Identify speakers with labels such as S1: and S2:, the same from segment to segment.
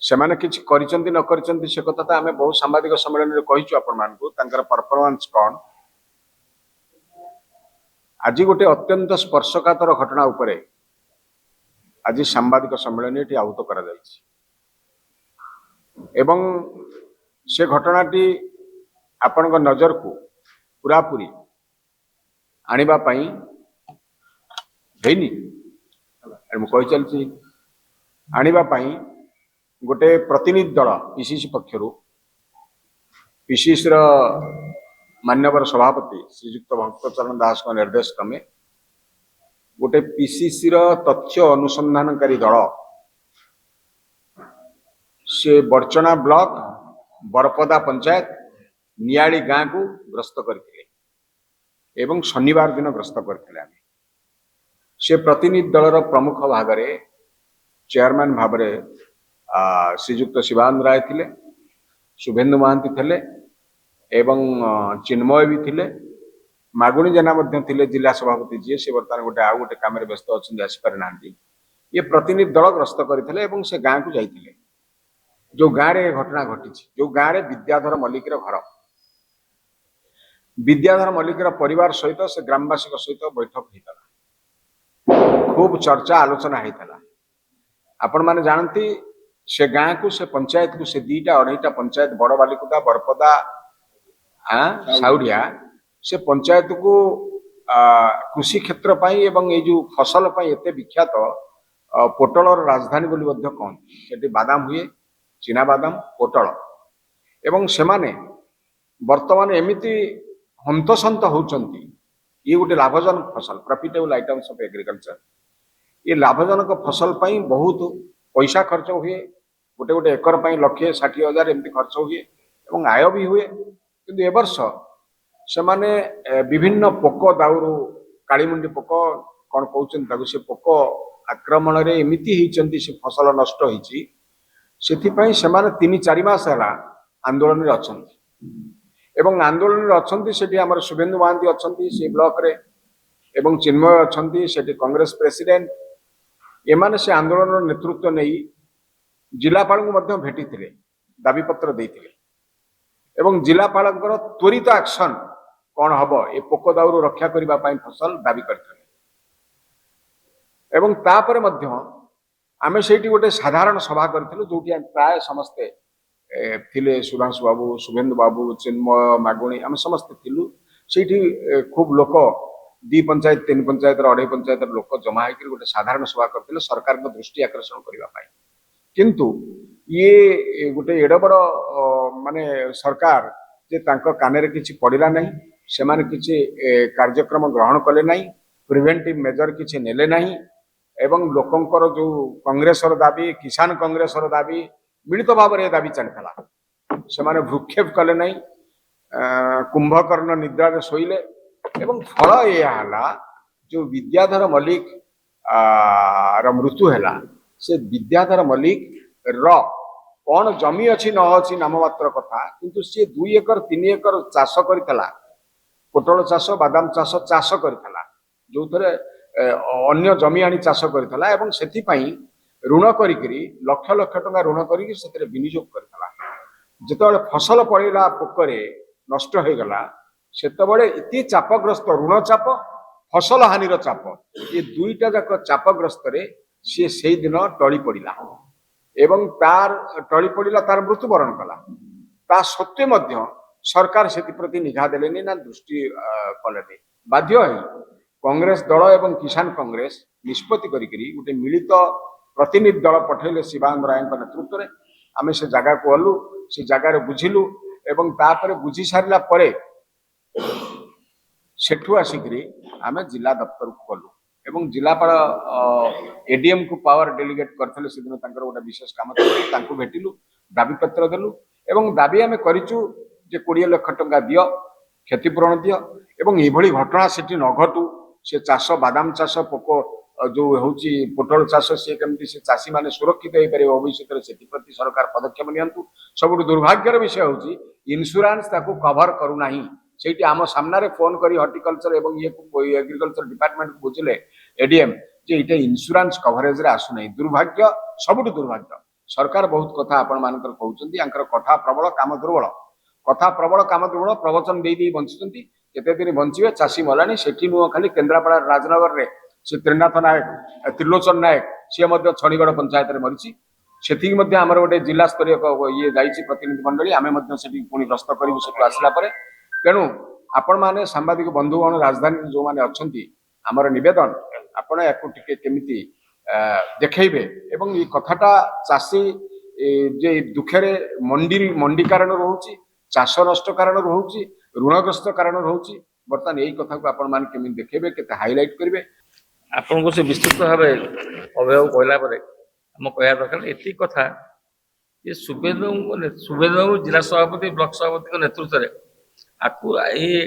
S1: ସେମାନେ କିଛି କରିଛନ୍ତି ନ କରିଛନ୍ତି ସେ କଥା ତ ଆମେ ବହୁ ସାମ୍ବାଦିକ ସମ୍ମିଳନୀରେ କହିଛୁ ଆପଣମାନଙ୍କୁ ତାଙ୍କର ପରଫର୍ମାନ୍ସ କ'ଣ। ଆଜି ଗୋଟେ ଅତ୍ୟନ୍ତ ସ୍ପର୍ଶକାତର ଘଟଣା ଉପରେ ଆଜି ସାମ୍ବାଦିକ ସମ୍ମିଳନୀ ଏଠି ଆହୁତ କରାଯାଇଛି ଏବଂ ସେ ଘଟଣାଟି ଆପଣଙ୍କ ନଜରକୁ ପୁରାପୁରି ଆଣିବା ପାଇଁ ହେଇନି ମୁଁ କହି ଚାଲିଛି ଆଣିବା ପାଇଁ गोटे प्रतिनिधि दल पीसीसी पक्षर पीसीसी मान्यवर सभापति श्रीजुक्त भक्तचरण दास का निर्देश क्रमे गोटे पीसीसी तथ्य अनुसंधानकारी दल से बरचना ब्लॉक बरपदा पंचायत नियाली गाँ को ग्रस्त करते एवं शनिवार दिन ग्रस्त करते से प्रतिनिधि दलर प्रमुख भाग में चेयरमैन भाव श्रीजुक्त शिवानंद राय थिले, शुभेन्दु महांती थिले एवं चिन्मय भी थिले, मागुणी जेना मध्य थिले जिला सभापति जी से बर्तमान गोटे आउ गोटे काम व्यस्त अच्छे आसीपार ना ये प्रतिनिधि दल ग्रस्त करते से गाँ को जाइए जो गाँव में घटना घटी जो गाँव में विद्याधर मल्लिकर घर विद्याधर मल्लिकर परिवार सहित से ग्रामवासी सहित बैठक होता खूब चर्चा आलोचना होता आपण मैंने जानती से गाँ को से पंचायत को से दीटा अढ़ईटा पंचायत बड़ बालिकुदा बरपदा साउडिया से पंचायत को कृषि क्षेत्र पाई एवं ये जो फसल पाई एते विख्यात पोटलर राजधानी बोली कहते सेठी बादाम हुए चीना बादाम पोटल एवं सेमाने वर्तमान एमिति हंतसंत होउचंती ये गोटे लाभजनक फसल प्रॉफिटेबल आइटम्स ऑफ एग्रीकल्चर ये लाभजनक फसल पाई बहुत पैसा खर्च हुए गोटे गोटे एकर पाई 1,60,000 एमती खर्च हुए एवं आय भी हुए किंतु ए वर्ष से माने विभिन्न पोक दाउरू कालीमुंडी पोक कौन कहते से पोक आक्रमण रे एमिति होइचंती से फसल नष्ट होइची सेथिपाई सेमाने 3-4 मास हला आंदोलन रे अछंती एवं आंदोलन रे अछंती सेठी हमर शुभेन्दु महांती अछंती से ब्लॉक रे एवं चिन्मय अछंती सेठी कांग्रेस प्रेसिडेंट एमाने से आंदोलन नेतृत्व नहीं जिलापाल को भेटी दाबी पत्र देते एवं जिलापाल त्वरित एक्शन कौन हम ये पोक दाउरू रक्षा करने फसल दाबी करते एवं तापर आम से गोटे साधारण सभा करूँ जो प्राय समस्ते थिले सुधांशु बाबू शुभेन्दु बाबू चिन्मय मागुणी आम समस्ते थिलु से खूब लोक 2 पंचायत 3 पंचायत 2.5 पंचायत लोक जमा होकर गोटे साधारण सभा करते सरकार को दृष्टि आकर्षण करने किंतु ये गोटे एड बड़ माने सरकार जे तांको कानेरे किछि पड़िला नहीं से माने किछि कार्यक्रम ग्रहण कले नहीं प्रिवेंटिव मेजर किछि नेले नहीं एवं लोकंकर जो कांग्रेसर दाबी किसान कांग्रेसर दाबी मिलित भाव में दाबी चलता से माने भ्रूक्षेप कले नहीं कुंभकर्ण निद्रा रे सोइले एवं फल यह जो विद्याधर मल्लिक मृत्यु है से विद्याधर मल्लिक कौन जमी अच्छी न अच्छी नाम मात्र कथा किंतु सी 2 एकर 3 एकर चाष करथिला पोटल चाष बादाम चाष चाष करथिला जो थरे अन्य जमी आनी चाष करथिला एवं सेथि पई ऋण करिकरी लक्ष लक्ष टका ऋण करिकरी सेतरे विनियोग करथिला जेतबेले फसल पड़िला पोकरे नष्ट हो गला सेतबेले इति चापग्रस्त ऋण चाप फसल हानिर चाप ये दुईटा जाक चापग्रस्त रे सी से दिन टली पड़ा एवं तार टली पड़ा तार मृत्युवरण कला ता सत्वे मध्य सरकार से प्रति निघा देलेनी ना दृष्टि कले बाध्य है कांग्रेस दल एवं किसान कांग्रेस निष्पत्ति करी गोटे मिलित प्रतिनिधि दल पठेले शिवानंद राय नेतृत्व में आम से जगह को गलु से जगार बुझिलु एवं तापर बुझी सारा परे सेठू आसिक आम जिला दफ्तर को गलु एवं जिलापाल एडीएम को पावर डेलीगेट करते से दिन गोटे विशेष काम भेटिलु दाबी पत्र देलु एवं दाबी आम करूँ जे 20 लाख टंका दियो क्षतिपूरण दियो एवं ये घटना से न घटू से चाष बादाम चाष पोक जो हूँ पोटल चाष सी कमी से चाषी मैंने सुरक्षित हो पारे भविष्य से सरकार पदक्षेप नियंतु सब दुर्भाग्यर विषय हूँ इन्शुरांस ताकू कभर करूना से आम सामने फोन करी हॉर्टिकल्चर एवं ये एग्रीकल्चर डिपार्टमेंट को बुझिले एडीएम जे इटा इन्शुरांस कवरेज रे आसुना दुर्भाग्य सबुठ दुर्भाग्य सरकार बहुत कथा आपण मानकर कहउचंती आंकर कथा प्रबल काम दुर्बल कथा प्रबल काम दुर्बल प्रवचन दे बंचुचंती केते दिन बंचिबे चाषी मलानी सेठी नुह खाली केन्द्रापड़ा राजनगर रे से त्रिनाथ नायक त्रिलोचन नायक सी छणीगढ़ पंचायत रे मरीची सेठी मध्य आमर गोटे जिला स्तरीय ये जाइए प्रतिनिधि मंडली आम पुणी गस्त करूँ से आसला तेणु आपण मैंने सांबादिक बंधुगण राजधानी जो मैंने अच्छा आमर नवेदन आपण या केमी देखेबे एवं ये कथाटा चाषी जे दुखे मंडी मंडी कारण रोचे चाष नष्ट कारण रोचे ऋणग्रस्त कारण रोचे बर्तमान यही कथा को आपण मैंने केमी देखेबे केते हाइलाइट करेंगे
S2: आपन को से विस्तृत भाव अवयव कहला आम कह दरकार एति कथा ये सुबेदु जिला सभापति ब्लॉक सभापति नेतृत्व में आपको ये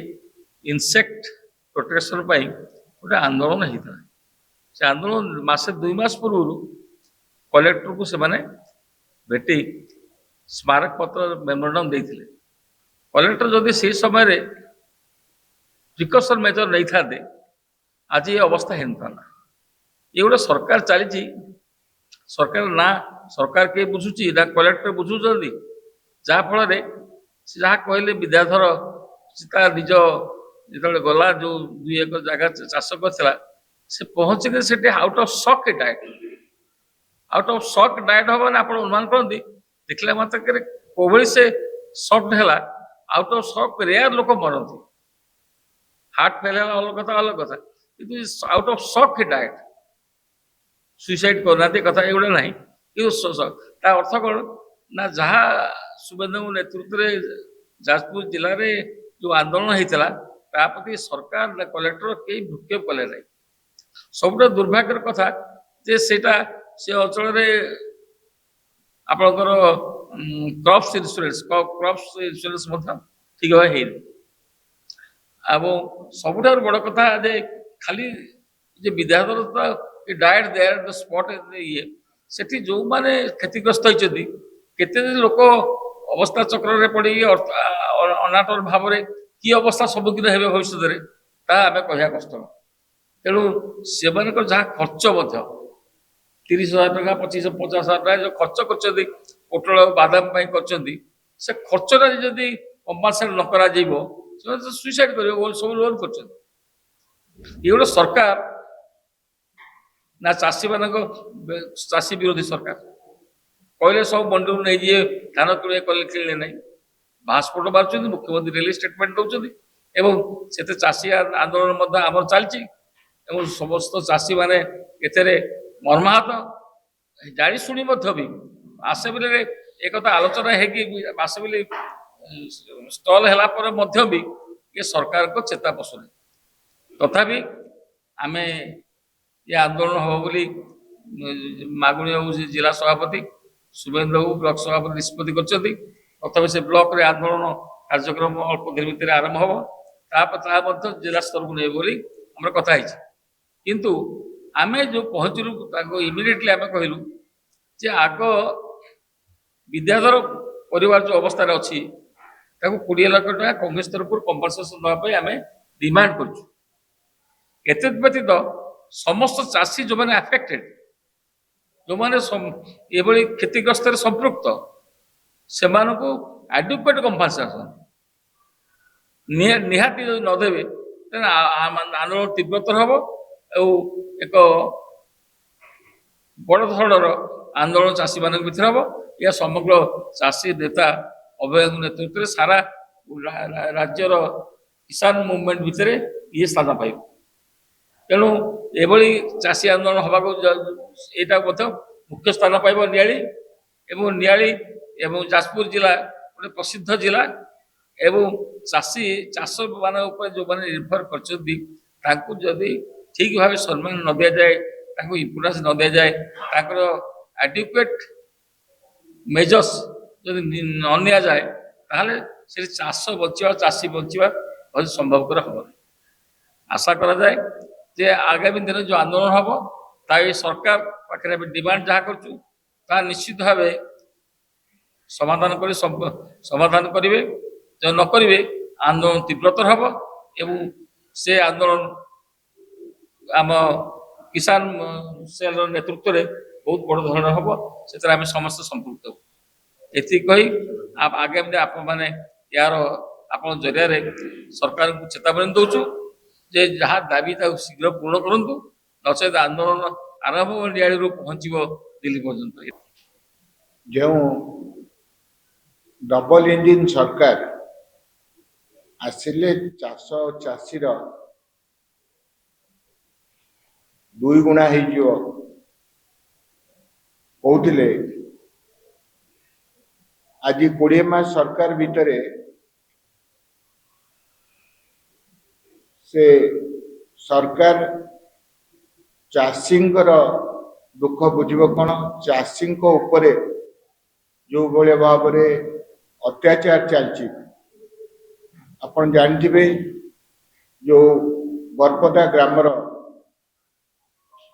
S2: इनसेक्ट प्रोटेक्शन गोटे आंदोलन होता है से आंदोलन मासे 2 मास पूर्व कलेक्टर को से माने भेटी स्मारक पत्र मेमोरांडम देते कलेक्टर जदि से समय प्रिकसन मेजर नहीं था आज ये अवस्था होता ना ये गोटे सरकार चली सरकार ना सरकार के बुझुची ना कलेक्टर बुझुचंदी जहा फल जहाँ कहले विद्याधर सीता निज जो गला जो 2 एकड़ जगह चाष करथिला से पहुंच गए से आउट ऑफ शॉक डायट हम ना आप अनुमान करती देखला मात्र कोभली से शॉक है आउट ऑफ शॉक रेयर लोक मरती हार्ट फेल अलग कथा कि out of shock diet suicide करना कथा एगुड़ा ना कि अर्थ कौन ना जहाँ सुबेन्दु नेतृत्व में जाजपुर जिले में जो आंदोलन होता प्रति सरकार ना कलेक्टर कई भ्रुक्षेप कले ना सब दुर्भाग्यर कथा जे सेटा से अंचल आपणकर क्रॉप्स इंश्योरेंस ठीक भाव अब सबुठ बड़ कथा जे खाली जे विद्याधर डायट देयर स्पॉट ये सेठी जो माने क्षतिग्रस्त होती केते लोक अवस्था चक्र पड़ी अनाटन भाव में कि अवस्था सम्मुखीन हे भविष्य में आम कह कष्ट तेणु से जहाँ खर्च 30,000 टका 25,000-50,000 टका जो खर्च कर पोटल बादाम से खर्चटा जदि कंपनसेट न करा सुइसाइड कर सब लोन कर गोटे सरकार ना चाषी मान चाषी विरोधी सरकार कहले सब मंडी नहीं जी धान किले ना भास्पोर्ट बाहर मुख्यमंत्री रेली स्टेटमेंट दौरान एवं से चाषी आंदोलन आम चलती समस्त चाषी मैंने एथे मर्माहत जाणी शुणी भी आसेम्बली एक आलोचना है आसेम्बली स्टल है भी ये सरकार को चेता पशुना तथापि आम ये आंदोलन हम बोली मागुणी बाबू जिला सभापति शुभेन्दु बाबू ब्लॉक सभापति निष्पत्ति कर से ब्लॉक रे आंदोलन कार्यक्रम अल्प दिन भितर आरंभ हम जिला स्तर को नहीं बोली आम कथा किंतु आम जो पहुँचलु इमिडिएटली आम कहलु जे आग विद्याधर परिवार जो अवस्था अच्छी 20 लाख टका कांग्रेस तरफ कंपनसेसन नापी आम डिमांड कर व्यतीत समस्त चाषी जो मैंने अफेक्टेड जो मैंने ये क्षतिग्रस्त संपृक्त से एडुक्वेट कंपनसेसन निहाती जो नदेवे आंदोलन तीव्रतर हम एक बड़ धरणर आंदोलन चाषी मान भर हम या समग्र चाषी नेता अभय नेतृत्व में सारा राज्यर किसान मूवमेंट भितर ये स्थान पाइब तेणु ये चाषी आंदोलन हवाक यहाँ मुख्य स्थान पाइब नियाली एवं जाजपुर जिला गोटे प्रसिद्ध जिला एवं चाषी चाष मान जो मैंने निर्भर कर ठीक भाव सम्मान न दि जाए इम्पोर्टान्स न दि जाए एडुक्वेट मेजर्स जब न नि जाए ताहले से चाष बचा चाषी बचा बहुत संभवकर हम आशा करा जाए जे आगामी दिन जो आंदोलन हम ता सरकार पाखे डिमांड जहाँ कर निश्चित भाव समाधान करेंगे जो न करेंगे आंदोलन तीव्रतर हम एवं से आंदोलन आम किसान सेल नेतृत्व में बहुत बड़ धरण हम से आम समस्त संपृक्त हूँ ये कही आगे आप मैंने यार आप जरिया सरकार को चेतावनी दौचु जे जहाँ दाबी शीघ्र पूर्ण करूँ नचेत आंदोलन आरंभ डियाड़ी पहुंच दिल्ली पर्यंत
S1: जो डबल इंजिन सरकार आसिले चाष चाषीर दुई गुणा कहते आज 20 मास सरकार भितर से सरकार चाषींकर दुख बुझिब कौन चाषी उपरे जो भाया भाव अत्याचार चलती आपण जानते जो बरपदा ग्रामर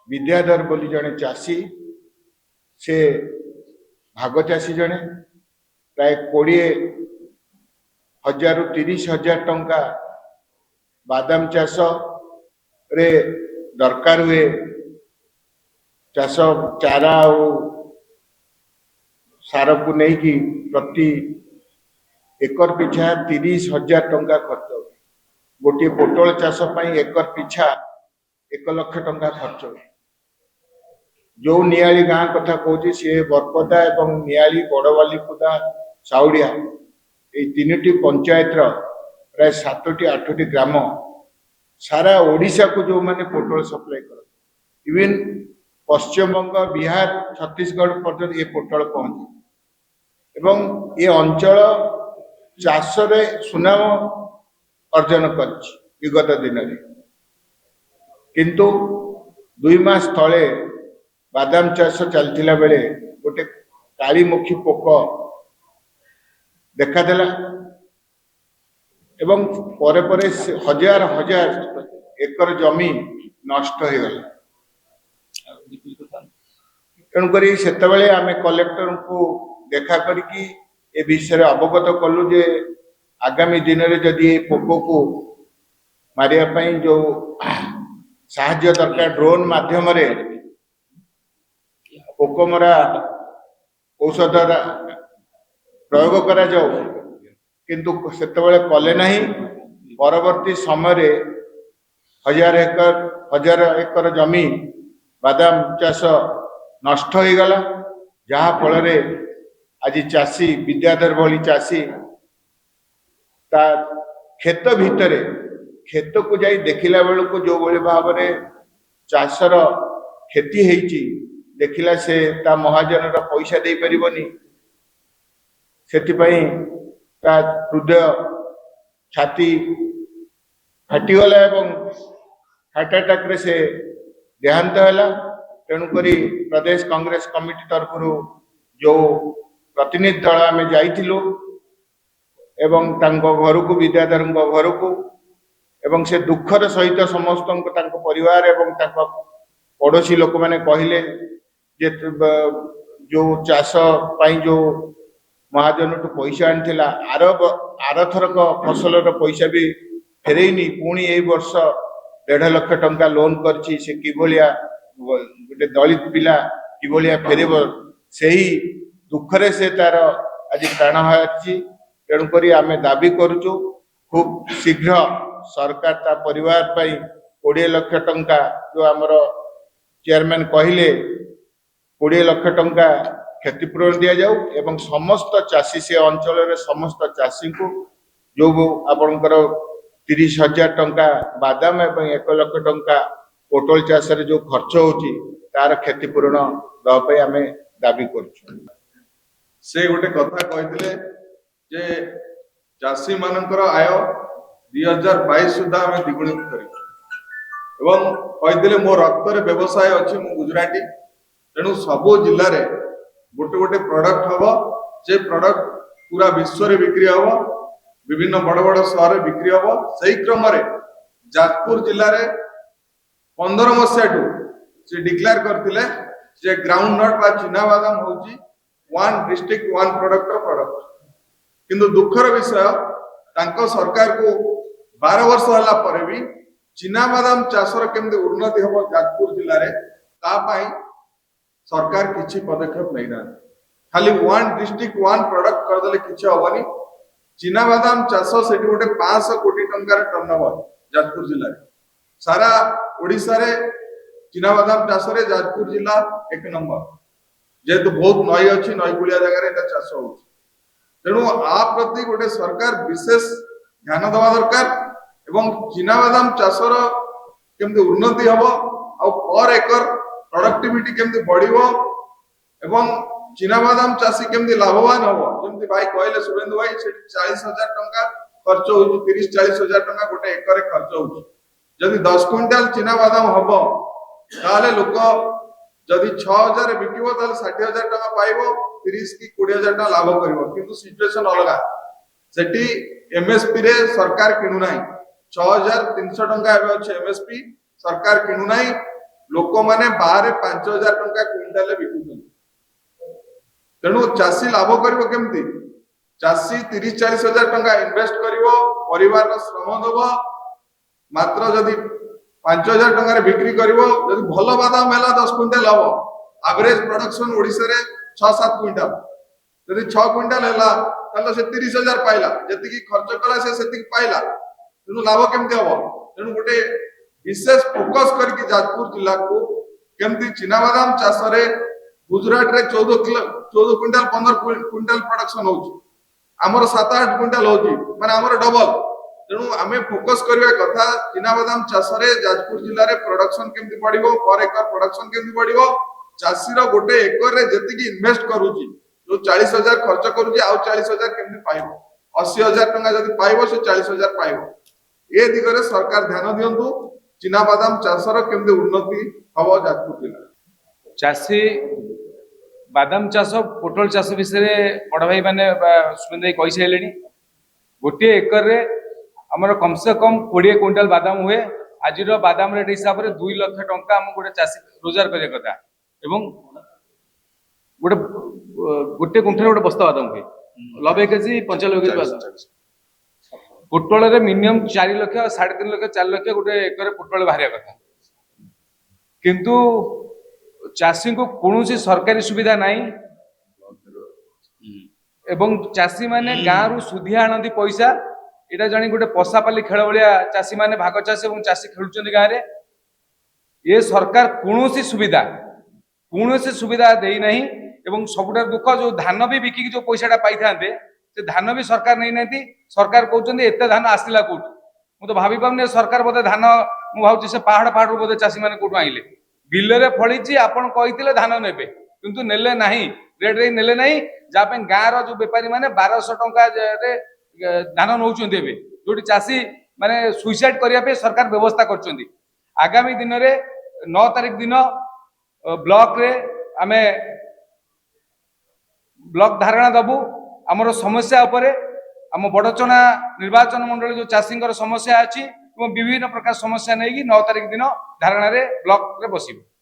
S1: विद्याधर बोली जड़े चाषी से भाग चाषी जड़े प्राय 20,000 ରୁ 30,000 टंका बादाम चाष रे दरकार हुए चाष चारा सार को नहीं प्रति एकर पिछा 30,000 टंका खर्च हुए गोटे पोटल चाष एकर पिछा 1 लाख टंका खर्च हुए जो नियाली गाँ कथा कहूँ सी बरपदा एवं नियाली बड़वालीपुदा साउड़िया ये 3टी पंचायत प्राय 7टी 8टी ग्राम सारा ओडिशा को जो माने पोटल सप्लाई कर इवन पश्चिम बंग बिहार छत्तीसगढ़ पर्यटन ये पोटल पहुंचे एवं ये अंचल चाष रे सुनाम अर्जन कर विगत दिन में किंतु 2 मास तले बादाम चाष चलता बेले गोटे कालीमुखी पोक देखा देला एवं परे परे हजार हजार एकर जमी नष्ट हो गला तेणुक से आम कलेक्टर को देखा करके ए विषय अवगत कलु जे आगामी दिन में जदि पोक को मारिया जो साहाय्य दरकार ड्रोन माध्यम पोकमरा औषध प्रयोग करा जाओ किंतु सेतबेले कले नहीं परवर्ती समय हजार एकर जमी बादाम चाष नष्ट हो गला जहाँ फल आज चाषी विद्याधर भली चाषी ता खेत भितर खेत को जाई देखिला बेलू को जो भाई भाव चाषर क्षति होती देखिला से ता महाजन पैसा दे परिबनी सेतिपई ता हृदय छाती फाटीगला एवं हार्ट अटैक रे से देहांत है तेणुक प्रदेश कांग्रेस कमिटी तरफ जो प्रतिनिधि दल आम जाइलु एवं घर को विद्याधर घर को एवं से दुखर सहित समस्त परिवार एवं पड़ोसी लोक मैंने कहले जे जो चाष जो महाजन टू पैसा आनीला आर थरक फसल पैसा भी फेरईनी पुणी ए वर्ष 1.5 लाख टंका लोन करछि से किभलिया गोटे दलित पिला किभलिया फेरब से ही दुखरे से तार आज प्राण हारी तेणुक आम दाबी करुचु खूब शीघ्र सरकार ता परिवार पाई 20 लाख टंका जो आमर चेयरमैन कहले 20 लाख टंका क्षतिपूरण दि जाऊ एवं समस्त चाषी से अंचल समस्त चाषी को जो आपणकर 30,000 टंका बादाम एवं 1 लाख टंका पोटल चाष जो खर्च होची तार क्षतिपूरण दवाई आम दाबी करुचु
S3: से गोटे कथा कहते जे चाषी मानकर आय 2022 सुधा आम द्विगुणित कर कहते मो रक्त व्यवसाय अच्छी मु गुजराती तेणु सबु जिले में गोटे गोटे प्रोडक्ट हम जे प्रोडक्ट पूरा विश्व रे बिक्री हम विभिन्न बड़ बड़ सहर बिक्री हम से क्रम जाजपुर जिले में 15 मसीहा से डिक्लेयर करते जे ग्राउंड नट बा चिना बादाम होची 1 डिस्ट्रिक्ट 1 प्रोडक्ट किंतु दुखर विषय तांको सरकार को 12 वर्ष होला पर भी चिना बादाम चाषर केमती उन्नति हम जाजपुर जिले में सरकार किसी पदक्षेप नहीं ना खाली वन डिस्ट्रिक्ट वन प्रोडक्ट करदेले किसी हबनी चिना बादाम चाष से गोटे 500 कोटी टंकार टर्नओवर जाजपुर जिले में सारा ओडिशा रे चिना बादाम चाष रे जाजपुर जिला 1 नंबर जेहेतु बहुत नई अच्छी नईकुलिया जगह एटा चाष हो तेणु आ प्रति गोटे सरकार विशेष ध्यान देवा दरकार एवं चिना बादाम चाषर केमती उन्नति हम पर एकर प्रोडक्टिविटी केमती बढ़िबो एवं चिना बादाम चाषी केमती लाभवान हम जमती भाई कहले शुभेंदु भाई से 40,000 टंका खर्च हो 30-40,000 टंका गोटे एकर खर्च हो जदि 10 क्विंटाल चिना बादाम हम ताले लोक जदि 6,000 बिकिबो ताले 60,000 टंका पाइबो 30 की 20,000 टंका लाभ करिवो किंतु सिचुएशन अलगा सेठी एमएसपी रे सरकार किनु नाही 6,300 टंका एबे अछि एमएसपी सरकार किनु नाही लोक माने बाहर 5,000 टंका क्विंटाल बिकुछन तेणु चाषी लाभ करिवो केमती चाषी 30-40,000 टंका इन्वेस्ट करिवो परिवार रो श्रम दबो मात्र जदि 5,000 टंका रे बिक्री करिवो जदि भलो बादाम हैला 10 क्विंटाल हबो एवरेज प्रोडक्शन ओडिसा रे 6-7 क्विंटाल जदि 6 क्विंटाल हैला ताले से 30,000 पाइला जति की खर्च कला से सेति पाइला तेणु लाभ केमती हबो तेणु गोटे विशेष फोकस करके जाजपुर जिला को केमती चिना बादाम चाष रे गुजरात रे 14 क्विंटाल 15 क्विंटाल प्रोडक्शन हो आमर 7-8 क्विंटाल हो माने आमर डबल तेणु आमे फोकस करबा कथा चिना बादाम चाष रे जाजपुर जिल्ला रे प्रोडक्शन केमती बढ़िबो पर एकर प्रोडक्शन केमती बढ़िबो चाषी रो गोटे एकर रे जति की इन्वेस्ट करूची जो 40,000 खर्च करूची आ 40,000 केमती पाइबो 80,000 टंका जति पाइबो से 40,000 पाइबो ए दिगरे सरकार ध्यान दियंतु चिना बादाम चाष रो केमती उन्नति हबो जाजपुर जिल्ला
S4: चाषी बादाम चाष पोटल चाष विषय बड़ भाई मैंने सुरेंद्र भाई कही सारे गोटे एकर रे आमर कम से कम 20 क्विंटाल बादाम हुए आज बादाम रेट हिसाब से 2 लाख टंका आम गोटे चाषी रोजगार करने कथा एवं गोटे गोटे कुंठल गोटे बस्ता बादाम हुए 90 केजी 95 केजी बादाम पोटल रे मिनिमम 4 लाख 3.5 लाख 4 लाख गोटे एकर पोटल बाहर कथा किंतु चाषी को कौन सरकारी सुविधा नहीं एवं चाषी माने गाँव रु सुधिया आनंदी पैसा एटा जानी गोटे पशापाली खेल भाया चाषी माने भाग चाषी और चाषी खेलुचंदी गाँव रे ये सरकार कौन सुविधा देई नहीं एवं सबुठार दुख जो धान भी बिकी जो पैसाटा पाई थांते से धान भी सरकार नहीं नांती सरकार कहउचंदी एते धान आसिला कोट मु तो भाभी पाउने सरकार बोधे धान मु भाउची से पहाड़ बोधे चाषी माने कोट आइले बिलरे फळीची आपण कहिथिले धान नेबे किंतु नेले नाही रेट रे नेले नाही जापे गाँ रो जो व्यापारी माने 1200 टंका रे धान नौचंदी एबे जोटी चाषी माने सुइसाइड करिया पे सरकार व्यवस्था करचंदी आगामी दिन रे 9 तारिख दिन ब्लॉक रे आमे ब्लॉक धारणा दबु हमर समस्या उपरे हम बड़चना निर्वाचन मंडल जो चाषी समस्या अछि विभिन्न प्रकार समस्या नहीं 9 तारिख दिन धारणा रे ब्लॉक रे बसिबो।